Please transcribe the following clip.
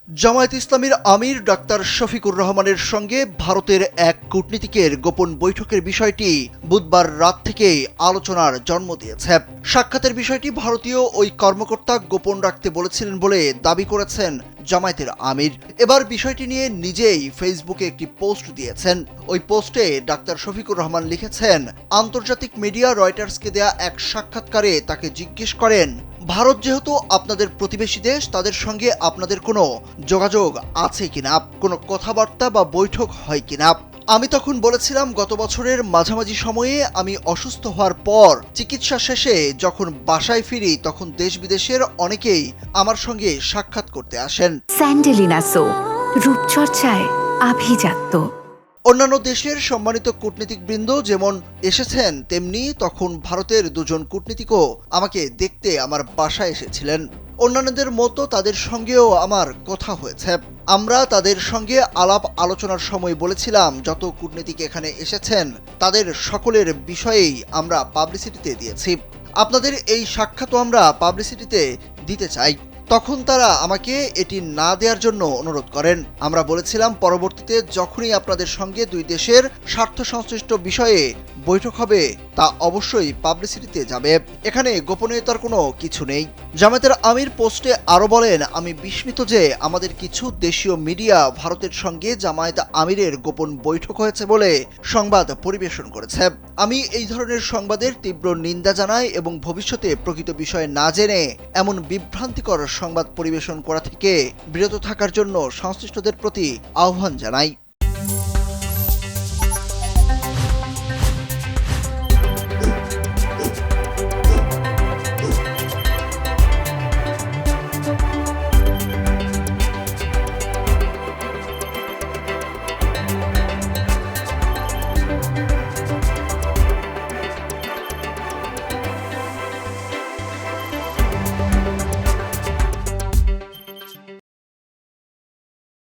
জামায়াত ইসলামীর আমির ডাক্তার শফিকুর রহমানের সঙ্গে ভারতের এক কূটনীতিকের গোপন বৈঠকের বিষয়টি বুধবার রাত থেকেই আলোচনার জন্ম দিয়েছে। সাক্ষাতের বিষয়টি ভারতীয় ওই কর্মকর্তা গোপন রাখতে বলেছিলেন বলে দাবি করেছেন জামায়াতের আমির। এবার বিষয়টি নিয়ে নিজেই ফেসবুকে একটি পোস্ট দিয়েছেন। ওই পোস্টে ডাক্তার শফিকুর রহমান লিখেছেন, আন্তর্জাতিক মিডিয়া রয়টার্সকে দেয়া এক সাক্ষাৎকারে তাকে জিজ্ঞেস করেন, ভারত যেহেতু আপনাদের প্রতিবেশী দেশ, তাদের সঙ্গে আপনাদের কোনো যোগাযোগ আছে কিনা, কোনো কথাবার্তা বা বৈঠক হয় কিনা। আমি তখন বলেছিলাম, গত বছরের মাঝামাঝি সময়ে আমি অসুস্থ হওয়ার পর চিকিৎসা শেষে যখন বাসায় ফিরি তখন দেশ বিদেশের অনেকেই আমার সঙ্গে সাক্ষাৎ করতে আসেন। স্যান্ডেলিনা সো, রূপচর্চায় আভিজাত্য। অন্যান্য দেশের সম্মানিত কূটনীতিকবৃন্দ যেমন এসেছেন, তেমনি তখন ভারতের দুজন কূটনীতিকও আমাকে দেখতে আমার বাসায় এসেছিলেন। অন্যান্যদের মতো তাদের সঙ্গেও আমার কথা হয়েছে। আমরা তাদের সঙ্গে আলাপ আলোচনার সময় বলেছিলাম, যত কূটনীতিক এখানে এসেছেন তাদের সকলের বিষয়েই আমরা পাবলিসিটিতে দিয়েছি। আপনাদের এই সাক্ষাৎও আমরা পাবলিসিটিতে দিতে চাই। তখন তারা আমাকে এটি না দেওয়ার জন্য অনুরোধ করেন। আমরা বলেছিলাম, পরবর্তীতে যখনই আপনাদের সঙ্গে দুই দেশের স্বার্থ সংশ্লিষ্ট বিষয়ে বৈঠক হবে তা অবশ্যই পাবলিসিটিতে যাবে। এখানে গোপনীয়তার কোনো কিছু নেই। জামায়াতের আমির পোস্টে আরও বলেন, আমি বিস্মিত যে আমাদের কিছু দেশীয় মিডিয়া ভারতের সঙ্গে জামায়াত আমিরের গোপন বৈঠক হয়েছে বলে সংবাদ পরিবেশন করেছে। আমি এই ধরনের সংবাদের তীব্র নিন্দা জানাই এবং ভবিষ্যতে প্রকৃত বিষয় না জেনে এমন বিভ্রান্তিকর সংবাদ পরিবেশন করা থেকে বিরত থাকার জন্য সংশ্লিষ্টদের প্রতি আহ্বান জানাই।